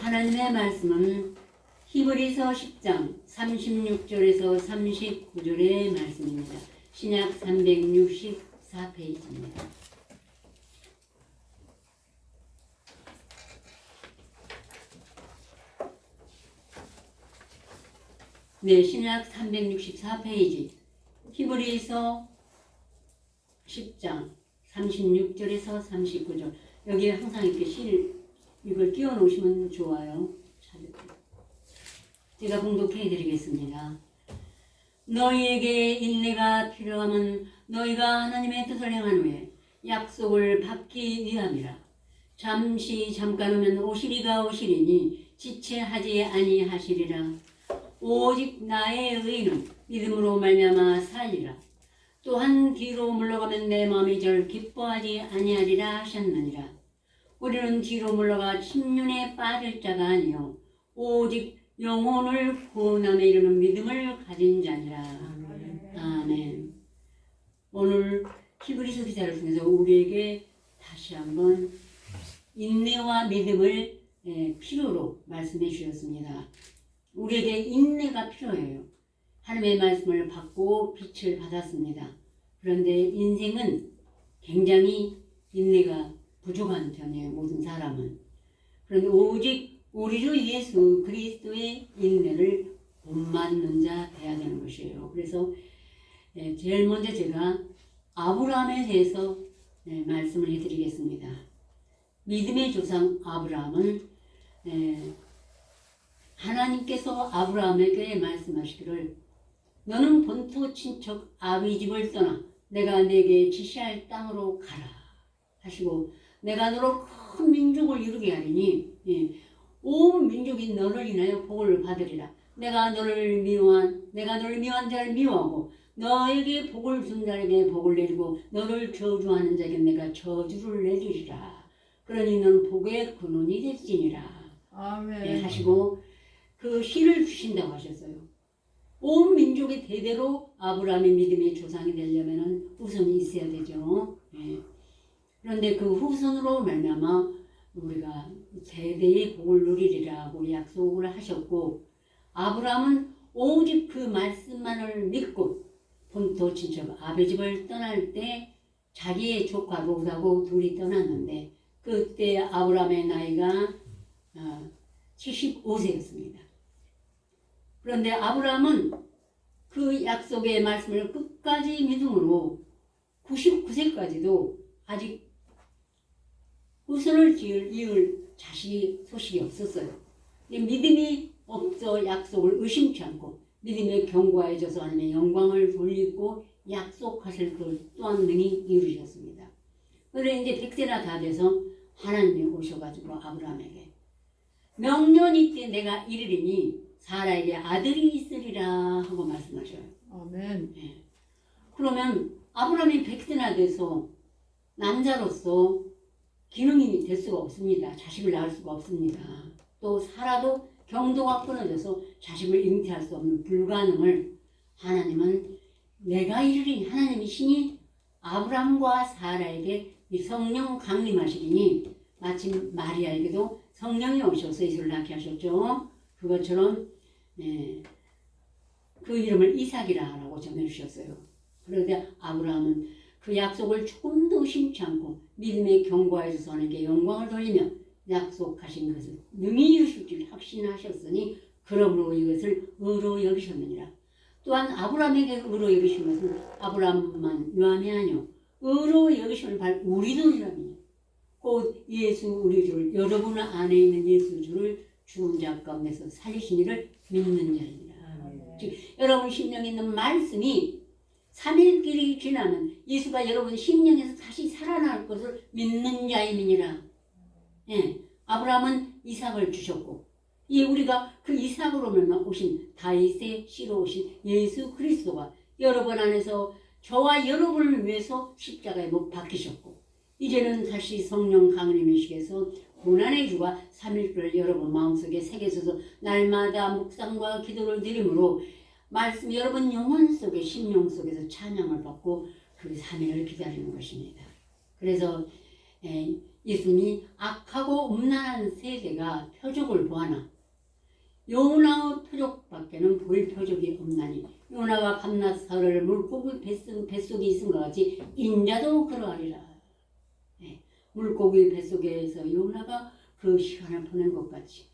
하나님의 말씀은 히브리서 10장 36절에서 39절의 말씀입니다. 신약 364페이지입니다. 네, 신약 364페이지 히브리서 10장 36절에서 39절. 여기에 항상 이렇게 이걸 끼워 놓으시면 좋아요. 제가 봉독해 드리겠습니다. 너희에게 인내가 필요하면 너희가 하나님의 뜻을 행한 후에 약속을 받기 위함이라. 잠깐 오면 오시리가 오시리니 지체하지 아니하시리라. 오직 나의 의는 믿음으로 말미암아 살리라. 또한 뒤로 물러가면 내 마음이 절 기뻐하지 아니하리라 하셨느니라. 우리는 뒤로 물러가 침륜에 빠질 자가 아니요 오직 영혼을 구원함에 이르는 믿음을 가진 자니라. 아멘. 오늘 히브리서 기사를 통해서 우리에게 다시 한번 인내와 믿음을 필요로 말씀해 주셨습니다. 우리에게 인내가 필요해요. 하나님의 말씀을 받고 빛을 받았습니다. 그런데 인생은 굉장히 인내가 부족한 편이에요. 모든 사람은. 그런데 오직 우리 주 예수 그리스도의 인내를 본받는 자 돼야 되는 것이에요. 그래서 제일 먼저 제가 아브라함에 대해서 말씀을 해드리겠습니다. 믿음의 조상 아브라함은 하나님께서 아브라함에게 말씀하시기를 너는 본토 친척 아비 집을 떠나 내가 내게 지시할 땅으로 가라 하시고 내가 너로 큰 민족을 이루게 하리니 온 민족이 너를 인하여 복을 받으리라. 내가 너를 미워한 자를 미워하고 너에게 복을 준 자에게 복을 내리고 너를 저주하는 자에게 내가 저주를 내리리라. 그러니 너는 복의 근원이 될지니라. 아멘. 하시고 그 씨를 주신다고 하셨어요. 온 민족이 대대로 아브라함의 믿음의 조상이 되려면 후손이 있어야 되죠. 그런데 그 후손으로 말미암아 우리가 대대의 복을 누리리라고 약속을 하셨고 아브라함은 오직 그 말씀만을 믿고 본토 친척 아비 집을 떠날 때 자기의 조카 롯하고 둘이 떠났는데 그때 아브라함의 나이가 75세였습니다. 그런데 아브라함은 그 약속의 말씀을 끝까지 믿음으로 99세까지도 아직 후손을 이을 자식이 소식이 없었어요. 믿음이 없어 약속을 의심치 않고 믿음에 견고해져서 하나님의 영광을 돌리고 약속하실 그 또한 능히 이루셨습니다. 그런데 이제 100세나 다 돼서 하나님이 오셔가지고 아브라함에게 명년이 때 내가 이르리니 사라에게 아들이 있으리라 하고 말씀하셔요. 아멘. 그러면 아브라함이 100세나 돼서 남자로서 기능이 될 수가 없습니다. 자식을 낳을 수가 없습니다. 또 살아도 경도가 끊어져서 자식을 잉태할 수 없는 불가능을 하나님은 내가 이르리니 하나님이 신이 아브라함과 사라에게 이 성령 강림하시리니 마침 마리아에게도 성령이 오셔서 예수를 낳게 하셨죠. 그것처럼 그 이름을 이삭이라고 정해주셨어요. 그런데 아브라함은 그 약속을 조금도 심치 않고 믿음에 견고해져서 하나님께 영광을 돌리며 약속하신 것을 능히 이루실 줄 확신하셨으니 그러므로 이것을 의로 여기셨느니라. 또한 아브라함에게 의로 여기신 것은 아브라함만 유함이 아니요 의로 여기심을 받을 우리도 이라니 곧 예수 우리 주를 여러분 안에 있는 예수 주를 죽은 자 가운데서 살리신 이를 믿는 자입니다. 즉 여러분 심령에 있는 말씀이 3일길이 지나면 예수가 여러분 심령에서 다시 살아날 것을 믿는 자임이니라. 아브라함은 이삭을 주셨고 우리가 그 이삭으로만 오신 다윗의 씨로 오신 예수 그리스도가 여러분 안에서 저와 여러분을 위해서 십자가에 못 박히셨고 이제는 다시 성령 강림이시께서 고난의 주가 3일을 여러분 마음속에 새겨져서 날마다 묵상과 기도를 드림으로 말씀 여러분 영혼 속에 심령 속에서 찬양을 받고 그 3일을 기다리는 것입니다. 그래서 예수님이 악하고 음란한 세대가 표적을 보아나 요나의 표적밖에는 볼 표적이 없나니 요나가 밤낮 사흘을 물고기 뱃속에 있은 것 같이 인자도 그러하리라. 네. 물고기 뱃속에서 요나가 그 시간을 보낸 것 같이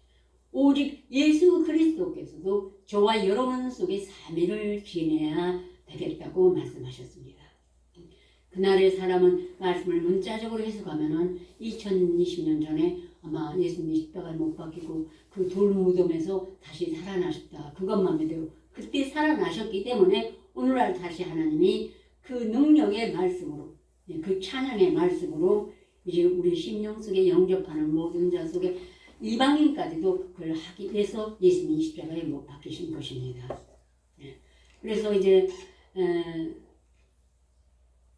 오직 예수 그리스도께서도 저와 여러분 속에 3일을 지내야 되겠다고 말씀하셨습니다. 그날의 사람은 말씀을 문자적으로 해석하면은 2020년 전에 아마 예수님이 십자가에 못 박히고 그 돌무덤에서 다시 살아나셨다. 그것만 믿어요. 그때 살아나셨기 때문에 오늘날 다시 하나님이 그 능력의 말씀으로, 그 찬양의 말씀으로 이제 우리 심령 속에 영접하는 모든 자 속에 이방인까지도 그걸 하기 위해서 예수님이 십자가에 못 박히신 것입니다. 그래서 이제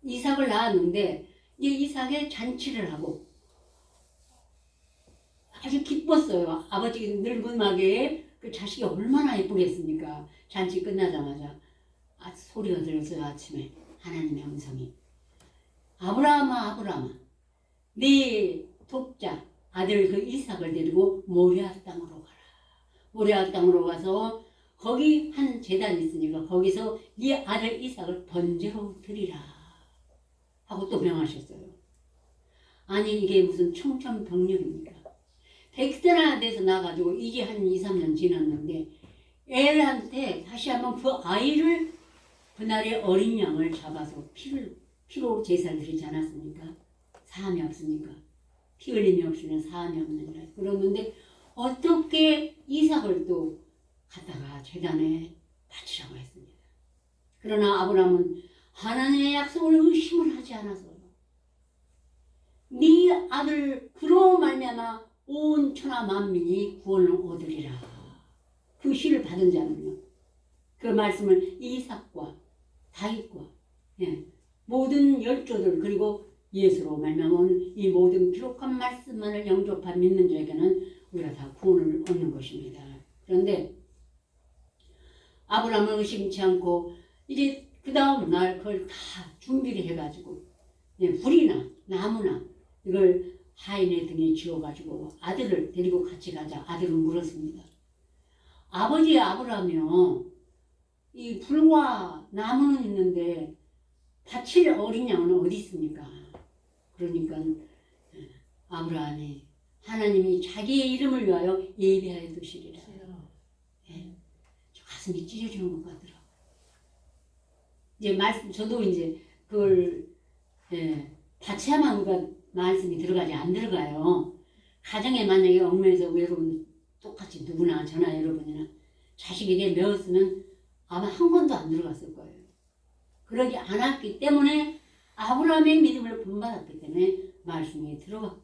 이삭을 낳았는데 이제 이삭의 잔치를 하고 아주 기뻤어요. 아버지 늙은 마귀에 그 자식이 얼마나 예쁘겠습니까? 잔치 끝나자마자 소리가 들었어요. 아침에 하나님의 음성이 아브라함아 아브라함아 네 독자 아들 그 이삭을 데리고 모리아 땅으로 가라. 모리아 땅으로 가서 거기 한 제단이 있으니까 거기서 네 아들 이삭을 번제로 드리라 하고 또 명하셨어요. 아니 이게 무슨 청천벽력입니까? 백세나 돼서 나가지고 이게 한 2, 3년 지났는데 애한테 다시 한번 그 아이를 그날의 어린 양을 잡아서 피로 제사를 드리지 않았습니까? 사함이 없으니까. 피 흘림이 없으면 사함이 없느니라. 그러는데 어떻게 이삭을 또 갖다가 제단에 바치라고 했습니다. 그러나 아브라함은 하나님의 약속을 의심을 하지 않아서 네 아들 그로 말미암아 온 천하 만민이 구원을 얻으리라. 그 시를 받은 자는요. 그 말씀을 이삭과 다윗과 모든 열조들 그리고 예수로 말미암은 이 모든 기록한 말씀만을 영접한 믿는 자에게는 우리가 다 구원을 얻는 것입니다. 그런데 아브라함은 의심치 않고 이제 그 다음 날 그걸 다 준비를 해가지고 불이나 나무나 이걸 하인의 등에 지어가지고 아들을 데리고 같이 가자. 아들은 물었습니다. 아버지 아브라함이요. 이 불과 나무는 있는데 바칠 어린 양은 어디 있습니까? 그러니까 아브라함이 하나님이 자기의 이름을 위하여 예비하여 두시리라. 저 가슴이 찢어지는 것 같더라고요. 이제 말씀 저도 이제 그걸 바쳐야만 우리가 말씀이 들어가지 안 들어가요. 가정에 만약에 얽매여서 여러분 똑같이 누구나 저나 여러분이나 자식에게 배웠으면 아마 한 번도 안 들어갔을 거예요. 그러지 않았기 때문에 아브라함의 믿음을 본받았기 때문에 말씀이 들어갔고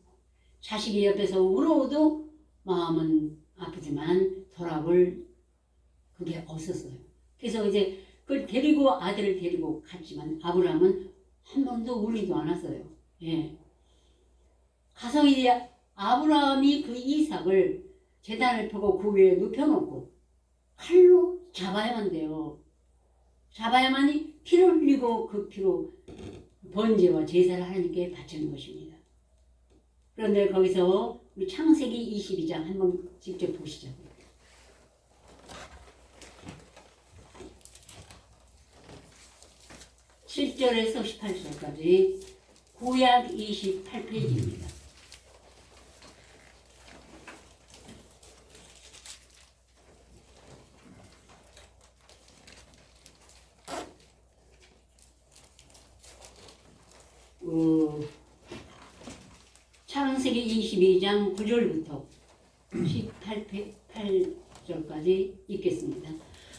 자식이 옆에서 울어도 마음은 아프지만 돌아볼 그게 없었어요. 그래서 이제 그걸 데리고 아들을 데리고 갔지만 아브라함은 한 번도 울지도 않았어요. 가서 이제 아브라함이 그 이삭을 제단을 펴고 그 위에 눕혀놓고 칼로 잡아야만 돼요. 잡아야만이 피를 흘리고 그 피로 번제와 제사를 하나님께 바치는 것입니다. 그런데 거기서 우리 창세기 22장 한번 직접 보시죠. 7절에서 18절까지 구약 28페이지입니다. 창세기 22장 9절부터 18절까지 읽겠습니다.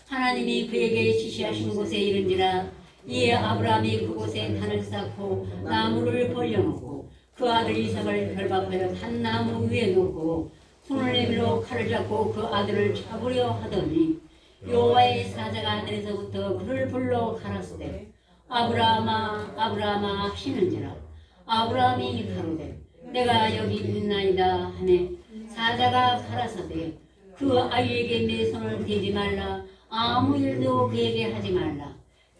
하나님이 그에게 지시하신 곳에 이른지라 이에 아브라함이 그곳에 단을 쌓고 나무를 벌려놓고 그 아들 이삭을 결박하여 단나무 위에 놓고 손을 내밀어 칼을 잡고 그 아들을 잡으려 하더니 여호와의 사자가 하늘에서부터 그를 불러 가라사대 아브라함아 아브라함아 하시는지라 아브라함이 가로되 내가 여기 있나이다 하매 사자가 가라사대 그 아이에게 내 손을 대지 말라 아무 일도 그에게 하지 말라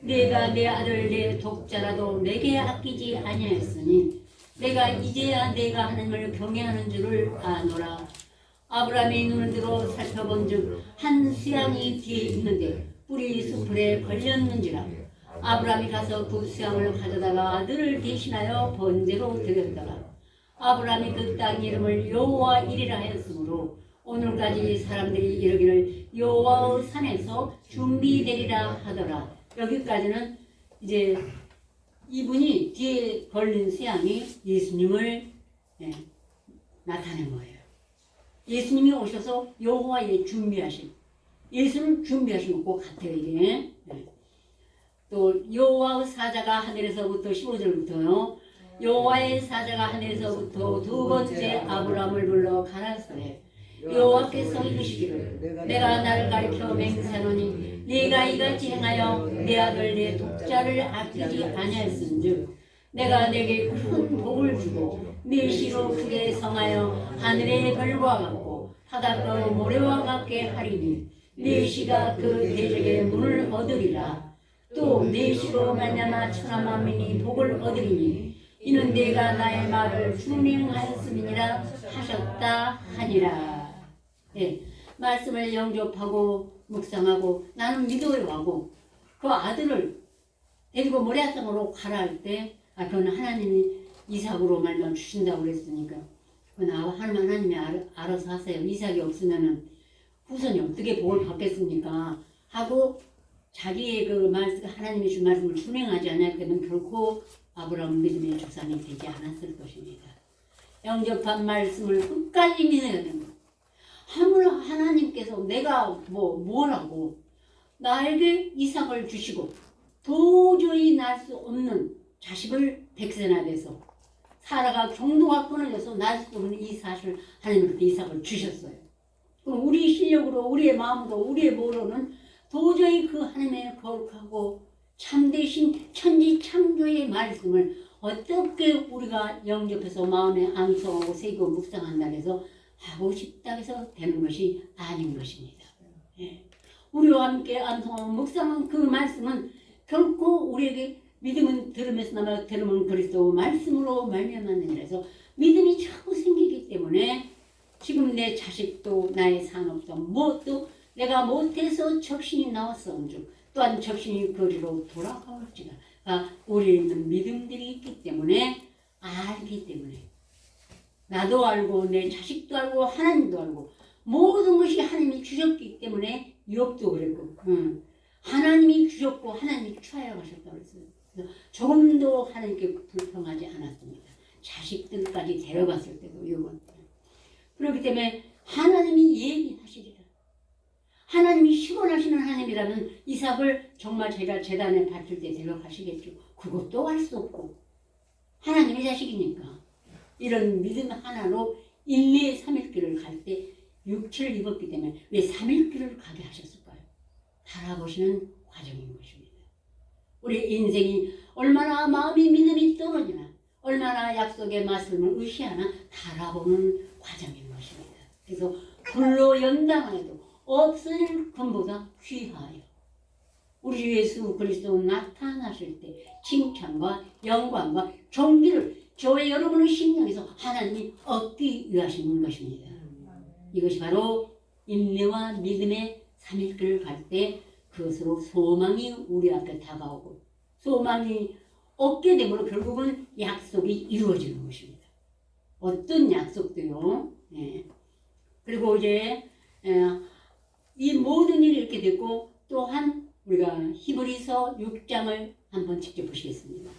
내가 내 아들 내 독자라도 내게 아끼지 아니하였으니 내가 이제야 내가 하나님을 경외하는 줄을 아노라. 아브라함이 눈을 들어 살펴본즉 한 수양이 뒤에 있는데 뿔이 수풀에 걸렸는지라. 아브라함이 가서 그 수양을 가져다가 아들을 대신하여 번제로 드렸더라. 아브라함이 그 땅 이름을 여호와 이리라 하였으므로 오늘까지 사람들이 이르기를 여호와의 산에서 준비되리라 하더라. 여기까지는 이제 이분이 뒤에 걸린 수양이 예수님을 나타낸 거예요. 예수님이 오셔서 여호와의 준비하신, 예수를 준비하신 것 같아요. 이게 또 여호와의 사자가 하늘에서부터 15절부터요. 여호와의 사자가 하늘에서부터 두 번째 아브라함을 불러 가라사대 여호와께서 이르시기를 내가 나를 가리켜 맹세하노니 네가 이같이 행하여 내 아들 내 독자를 아끼지 아니하였은즉 내가 내게 큰 복을 주고 네 시로 크게 성하여 하늘의 별과 같고 바닷가 모래와 같게 하리니 네 시가 그 대적의 문을 얻으리라. 또 네 시로 말미암아 천하 만민이 복을 얻으리니 이는 내가 나의 말을 준행하였음이니라 하셨다 하니라. 말씀을 영접하고 묵상하고 나는 믿어요 하고 그 아들을 데리고 모래땅으로 가라 할 때 그건 하나님이 이삭으로 말만 주신다고 그랬으니까 그건 하나님이 알아서 하세요. 이삭이 없으면은 후손이 어떻게 복을 받겠습니까 하고 자기의 그 말씀, 하나님이 준 말씀을 준행하지 않을 때는 결코 아브라함 믿음의 조상이 되지 않았을 것입니다. 영접한 말씀을 끝까지 믿어야 되는 거예요. 하나님께서 내가 뭐라고 나에게 이삭을 주시고 도저히 낳을 수 없는 자식을 백세나돼서 사라가 경도가 끊어져서 낳을 수 없는 이 사실을 하나님께서 이삭을 주셨어요. 그럼 우리 실력으로 우리의 마음으로 우리의 모로는 도저히 그 하나님의 거룩하고 참되신 천지 창조의 말씀을 어떻게 우리가 영접해서 마음에 암송하고 새기고 묵상한다 해서 하고 싶다 해서 되는 것이 아닌 것입니다. 우리와 함께 암송하고 묵상한 그 말씀은 결코 우리에게 믿음은 들으면서나마 들으면 그리스도 말씀으로 말미암았느니라 해서 믿음이 자꾸 생기기 때문에 지금 내 자식도 나의 산업도 또 내가 못해서 적신이 나왔었는즉 또한 적신이 거리로 돌아가올지라. 우리는 믿음들이 있기 때문에 알기 때문에 나도 알고 내 자식도 알고 하나님도 알고 모든 것이 하나님이 주셨기 때문에 욥도 그랬고 하나님이 주셨고 하나님이 취하여 가셨다고 했어요. 그래서 조금도 하나님께 불평하지 않았습니다. 자식들까지 데려갔을 때도 욥은. 그렇기 때문에 하나님이 얘기하시리라. 하나님이 시원하시는 하나님이라면 이삭을 정말 제가 재단에 바칠 때 데려가시겠죠. 그것도 할 수 없고 하나님의 자식이니까 이런 믿음 하나로 1, 2, 3일길을 갈 때 육체를 입었기 때문에 왜 3일길을 가게 하셨을까요? 달아보시는 과정인 것입니다. 우리 인생이 얼마나 마음이 믿음이 떨어지나 얼마나 약속의 말씀을 의시하나 달아보는 과정인 것입니다. 그래서 불로 연당하여도 없을 것보다 귀하여 우리 주 예수 그리스도 나타나실 때 칭찬과 영광과 존귀를 저와 여러분의 심령에서 하나님이 얻기 위하시는 것입니다. 이것이 바로 인내와 믿음의 3일길을 갈 때 그것으로 소망이 우리 앞에 다가오고 소망이 얻게 되므로 결국은 약속이 이루어지는 것입니다. 어떤 약속도요. 그리고 이제 이 모든 일이 이렇게 됐고 또한 우리가 히브리서 6장을 한번 직접 보시겠습니다.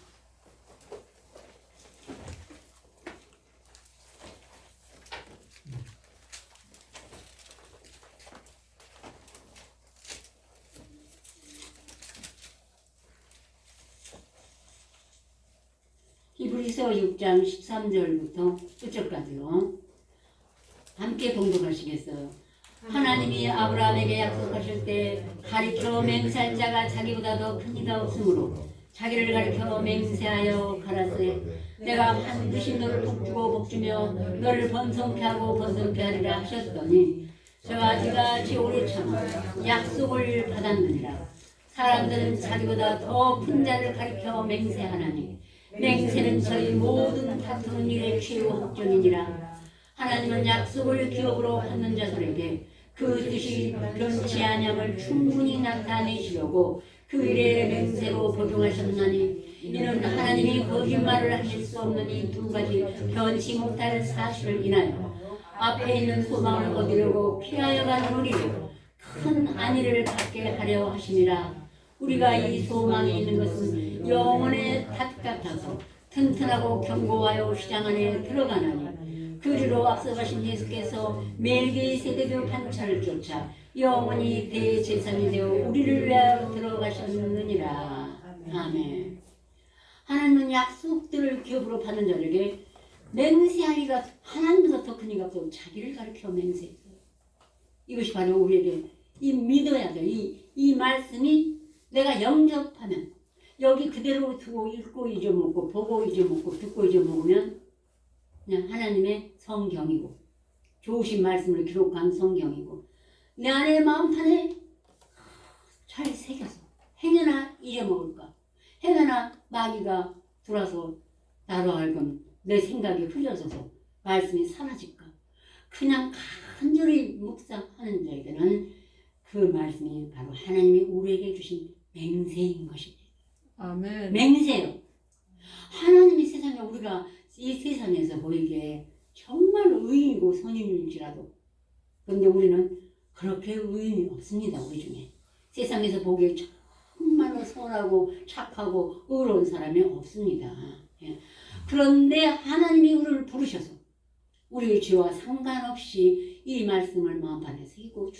히브리서 6장 13절부터 1절까지요. 함께 봉독하시겠어요. 하나님이 아브라함에게 약속하실 때 가리켜 맹세할 자가 자기보다 더 큰 이가 없으므로 자기를 가리켜 맹세하여 가라사대 내가 반드시 너를 복주고 복주며 너를 번성케 하고 번성케 하리라 하셨더니 저가 이같이 오래 참아 약속을 받았느니라. 사람들은 자기보다 더 큰 자를 가리켜 맹세하나니 맹세는 저희 모든 다투는 일의 최후 확정이니라. 하나님은 약속을 기업으로 받는 자들에게 그 뜻이 변치 아니함을 충분히 나타내시려고 그 일의 맹세로 복용하셨나니, 이는 하나님이 거짓말을 하실 수 없는 이 두 가지 변치 못할 사실을 인하여 앞에 있는 소망을 얻으려고 피하여 가는 우리로 큰 안위를 갖게 하려 하심이라. 우리가 이 소망이 있는 것은 영혼의 닷 같아서 튼튼하고 견고하여 시장 안에 들어가나니, 그리로 앞서가신 예수께서 멜기세덱의 반차를 쫓아 영원히 대제사장이 되어 우리를 위하여 들어가셨느니라. 아멘. 하나님은 약속들을 기업으로 받는 자에게 맹세하리가 하나님보다 더 큰 이가 없고 자기를 가리켜 맹세했어요. 이것이 바로 우리에게 이 믿어야 돼. 이 말씀이 내가 영접하면, 여기 그대로 두고 읽고 잊어먹고 보고 잊어먹고 듣고 잊어먹으면 그냥 하나님의 성경이고 좋으신 말씀을 기록한 성경이고 내 안의 마음판에 잘 새겨서 행여나 잊어먹을까, 행여나 마귀가 들어와서 나로 하여금 내 생각이 흐려져서 말씀이 사라질까, 그냥 간절히 묵상하는 자에게는 그 말씀이 바로 하나님이 우리에게 주신 맹세인 것입니다. 아멘. 맹세요. 하나님이 세상에, 우리가 이 세상에서 보이기에 정말 의인이고 선인일지라도, 그런데 우리는 그렇게 의인이 없습니다. 우리 중에 세상에서 보기에 정말로 선하고 착하고 의로운 사람이 없습니다. 예. 그런데 하나님이 우리를 부르셔서 우리의 죄와 상관없이 이 말씀을 마음판에 새기고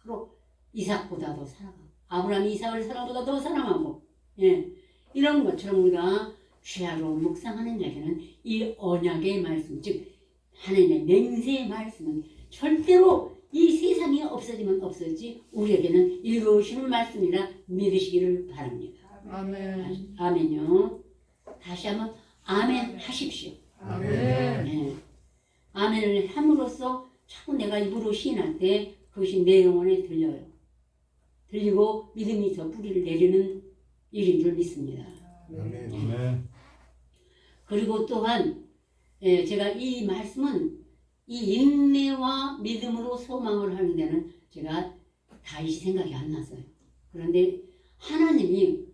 주로 이삭보다 더 사랑하고, 아브라함이 이삭을 사랑보다 더 사랑하고, 예, 이런 것처럼 우리가 죄로 묵상하는 자에게는 이 언약의 말씀, 즉 하나님의 맹세의 말씀은 절대로 이 세상에 없어지면 없어지지 우리에게는 이루어지는 말씀이라 믿으시기를 바랍니다. 아멘. 아멘요. 다시 한번 아멘 하십시오. 아멘. 네. 아멘을 함으로써 자꾸 내가 입으로 시인할 때 그것이 내 영혼에 들려요. 들리고 믿음이 저 뿌리를 내리는 일인 줄 믿습니다. 아멘. 그리고 또한 제가 이 말씀은 이 인내와 믿음으로 소망을 하는 데는 제가 다시 생각이 안 났어요. 그런데 하나님이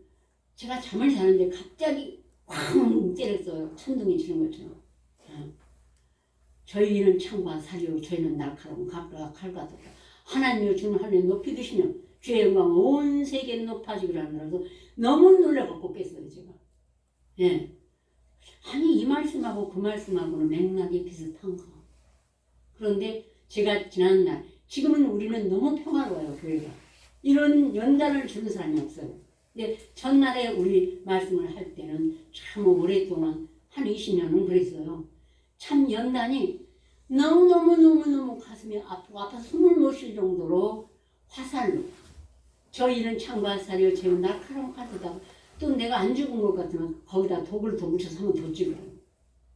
제가 잠을 자는데 갑자기 쾅 때렸어요. 천둥이 치는 것처럼. 저희는 창과 사리요, 저희는 날카로운 칼과 같다. 하나님이 주는 하나님 높이 드시며 주의 영광 온 세계에 높아지기를 하느라서 너무 놀라갖고 깼어요, 제가. 예. 아니, 이 말씀하고 그 말씀하고는 맥락이 비슷한가. 그런데 제가 지난날, 지금은 우리는 너무 평화로워요, 교회가. 이런 연단을 주는 사람이 없어요. 근데 전날에 우리 말씀을 할 때는 참 오랫동안 한 20년은 그랬어요. 참 연단이 너무너무 가슴이 아프고 아파서 숨을 못 쉴 정도로 화살로, 저희는 창과 사리를 재운 날카로운 칼에다가 또 내가 안 죽은 것 같으면 거기다 독을 더 묻혀서 한번 더 찍어요.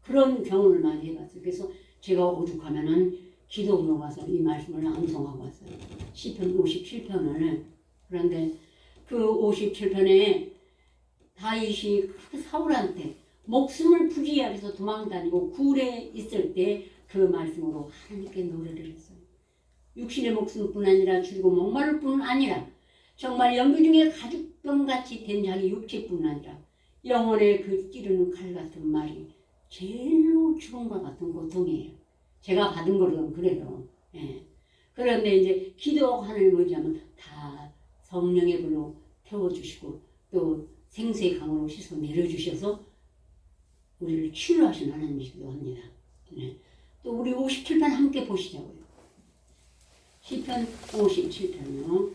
그런 경험을 많이 해봤어요. 그래서 제가 오죽하면은 기도로 와서 이 말씀을 암송하고 왔어요. 시편 57편을. 그런데 그 57편에 다윗이 사울한테 목숨을 부지하기 위해서 도망다니고 굴에 있을 때 그 말씀으로 하나님께 노래를 했어요. 육신의 목숨뿐 아니라 줄이고 목마를 뿐 아니라 정말 연기 중에 가죽병같이 된 자기 육체뿐 아니라 영혼의 그 찌르는 칼 같은 말이 제일로 죽음과 같은 고통이에요. 제가 받은 거는 그래요. 예. 그런데 이제 기도하는 의지하면 다 성령의 불로 태워주시고 또 생수의 강으로 씻어 내려주셔서 우리를 치유하신 하나님이시기도 합니다. 네. 또 우리 57편 함께 보시자고요. 시편 57편요.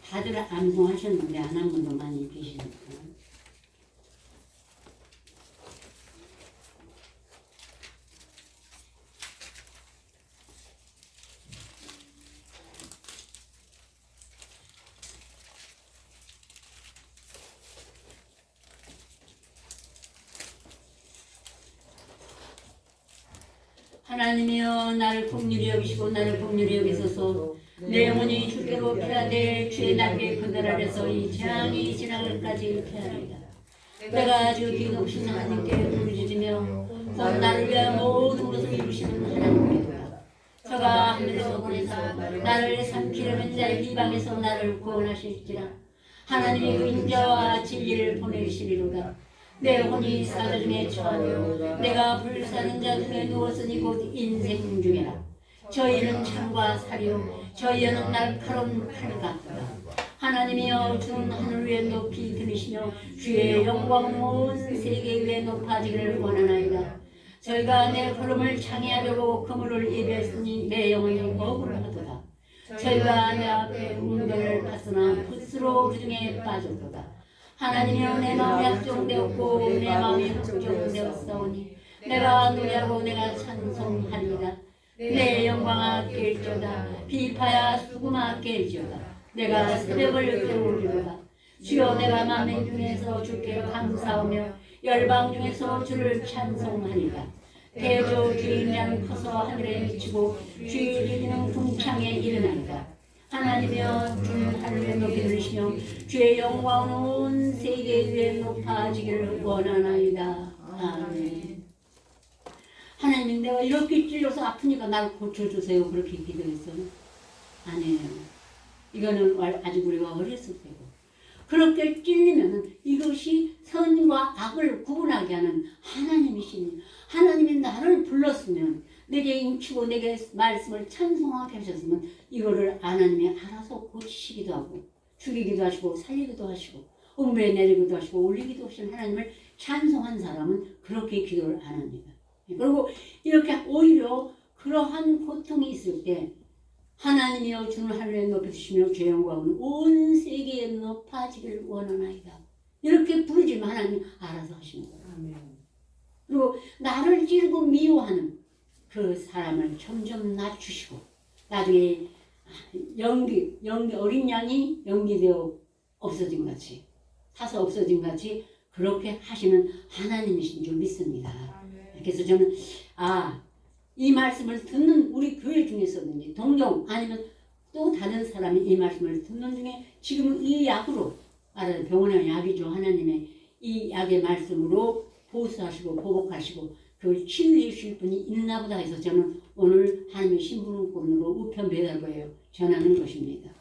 다들 암송하셨는데 안 한 분도 많이 계시니까. 하나님이여 나를 긍휼히 여기시고 나를 긍휼히 여기소서. 내 영혼이 주께로 피하되 주의 날개 그늘 아래서 이 재앙이 지나갈까지 피하리라. 내가 주기 높으신 하나님께 부르짖으며 곧 나를 위한 모든 것을 이루시는 하나님께로다. 저가 하늘에서 보내사 나를 삼키려는 자의 비방에서 나를 구원하실지라. 하나님이 그 인자와 진리를 보내시리로다. 내 혼이 사자 중에 처하며 내가 불사는 자 중에 누웠으니 곧 인생 중에라. 저희는 창과 사리요 저희는 날카로운 칼 같도다. 하나님이여 주는 하늘 위에 높이 들으시며 주의 영광은 온 세계 위에 높아지기를 원하나이다. 저희가 내 걸음을 창의하려고 그물을 입었으니 내 영혼이 억울하도다. 저희가 내 앞에 운동을 봤으나 붓으로 그 중에 빠졌도다. 하나님이여 내 마음이 약종되었고 내 마음이 걱정되었사오니 내가 노래하고 내가 찬송하리이다. 내 영광아 깰지어다. 비파야 수금아 깰지어다. 내가 새벽을 깨우리로다. 주여 내가 만민 중에서 주께 감사하며 열방 중에서 주를 찬송하리다. 대저 주의 인자는 커서 하늘에 미치고 주의 이르는 궁창에 일어나리다. 하나님이여 주는 하늘에 높이 들으시며 주의 영광은 온 세계 위에 높아지기를 원하나이다. 아멘. 하나님 내가 이렇게 찔려서 아프니까 나를 고쳐주세요. 그렇게 기도했어요. 아니에요. 이거는 아직 우리가 어렸을 때고 그렇게 찔리면 이것이 선과 악을 구분하게 하는 하나님이시니 하나님이 나를 불렀으면 내게 인치고 내게 말씀을 찬송하게 하셨으면 이거를 하나님이 알아서 고치시기도 하고 죽이기도 하시고 살리기도 하시고 음부에 내리기도 하시고 올리기도 하시는 하나님을 찬송한 사람은 그렇게 기도를 안 합니다. 그리고 이렇게 오히려 그러한 고통이 있을 때 하나님이여 주는 하늘에 높여주시며 주의 영광은 온 세계에 높아지기를 원하나이다. 이렇게 부르지만 하나님 알아서 하시는 거예요. 그리고 나를 찌르고 미워하는 그 사람을 점점 낮추시고 나중에 연기 어린 양이 연기되어 없어진 같이 타서 없어진 같이 그렇게 하시는 하나님이신 줄 믿습니다. 그래서 저는 이 말씀을 듣는 우리 교회 중에서든지 동경 아니면 또 다른 사람이 이 말씀을 듣는 중에 지금 이 약으로 병원의 약이죠. 하나님의 이 약의 말씀으로 보수하시고 보복하시고 그걸 치유해 주실 분이 있나 보다 해서 저는 오늘 하나님의 신부름꾼으로 우편 배달거예요. 전하는 것입니다.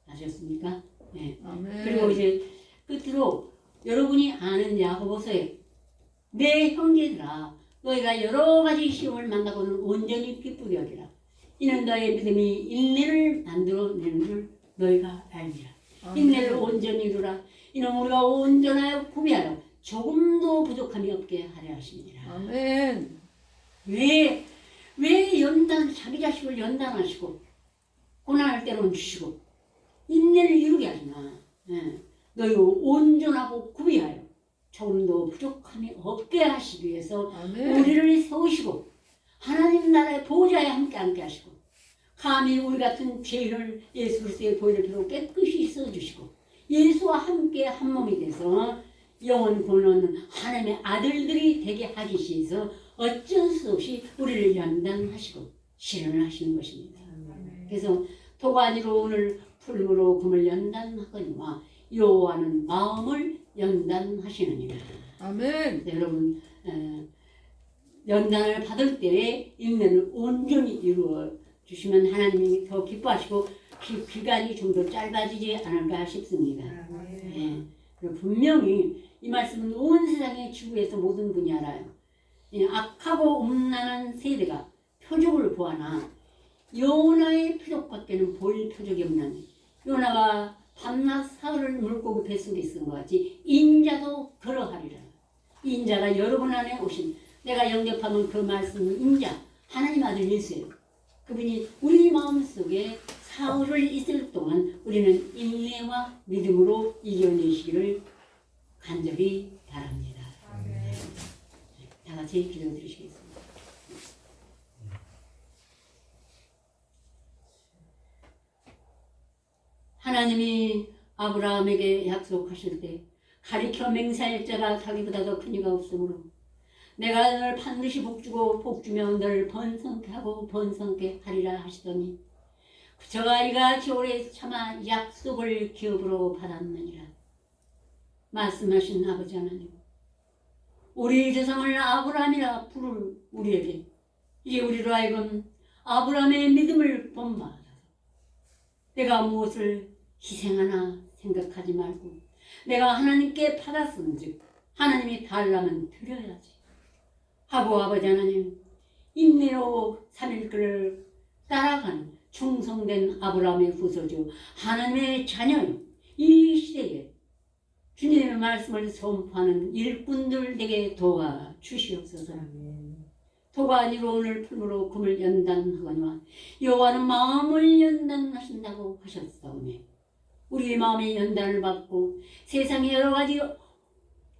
아셨습니까? 네. 그리고 이제 끝으로 여러분이 아는 야고보서에 내 형제들아 너희가 여러 가지 시험을 만나고는 온전히 기쁘게 여기라. 이는 너의 믿음이 인내를 만들어내는 줄 너희가 알리라. 인내를 온전히 이루라. 이는 우리가 온전하여 구비하여 조금도 부족함이 없게 하려 하십니다. 아멘. 왜 자기 자식을 연단하시고 고난할 때는 주시고 인내를 이루게 하시나. 너희 온전하고 구비하여 조금도 부족함이 없게 하시기 위해서 아멘. 우리를 세우시고 하나님 나라의 보좌에 함께 하시고 감히 우리 같은 죄인을 예수 그리스도의 보혈을 필요 깨끗이 써주시고 예수와 함께 한 몸이 돼서 영원 구원은 하나님의 아들들이 되게 하기 위해서 어쩔 수 없이 우리를 연단하시고 실현을 하시는 것입니다. 그래서 도가니로 오늘 풀무로 금을 연단하거니와 여호와는 마음을 연단하시느니라. 아멘. 여러분 연단을 받을 때에 인내를 온전히 이루어 주시면 하나님이 더 기뻐하시고 기간이 좀 더 짧아지지 않을까 싶습니다. 그리고 분명히 이 말씀은 온 세상의 지구에서 모든 분이 알아요. 악하고 음란한 세대가 표적을 보아나 요나의 표적밖에는 보일 표적이 없는 요나가 밤낮 사흘을 물고기 뱃속에 있은 것 같이 인자도 그러하리라. 인자가 여러분 안에 오신 내가 영접하면 그 말씀은 인자 하나님 아들 예수예요. 그분이 우리 마음속에 사흘을 있을 동안 우리는 인내와 믿음으로 이겨내시기를 간절히 바랍니다. 다 같이 기도드리시겠습니다. 하나님이 아브라함에게 약속하실 때 가리켜 맹세할 자가 자기보다 더 큰 이가 없으므로 내가 너를 반드시 복주고 복주며 너를 번성케 하고 번성케 하리라 하시더니 저가 이같이 오래 참아 약속을 기업으로 받았느니라. 말씀하신 아버지 하나님 우리 조상을 아브라함이라 부를 우리에게 이제 우리로 하여금 아브라함의 믿음을 본받아서 내가 무엇을 희생하나 생각하지 말고 내가 하나님께 받았은즉 하나님이 달라면 드려야지 하고 아버지 하나님 인내로 3일글을 따라가는 충성된 아브라함의 후손이요 하나님의 자녀요 이 시대에 주님의 말씀을 선포하는 일꾼들 되게 도와 주시옵소서. 도가 아니로 오늘 풀무로 금을 연단하거니와 여호와는 마음을 연단하신다고 하셨사오며 우리의 마음의 연단을 받고 세상의 여러 가지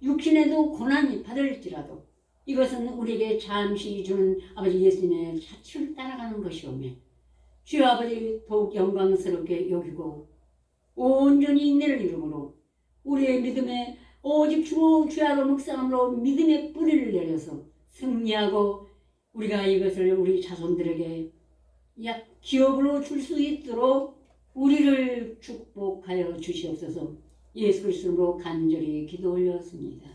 육신에도 고난이 받을지라도 이것은 우리에게 잠시 주는 아버지 예수님의 자취를 따라가는 것이오며 주여 아버지 더욱 영광스럽게 여기고 온전히 인내를 이루므로 우리의 믿음에 오직 주야로 묵상함으로 믿음의 뿌리를 내려서 승리하고 우리가 이것을 우리 자손들에게 기업으로 줄 수 있도록 우리를 축복하여 주시옵소서. 예수 그리스도로 간절히 기도 올렸습니다.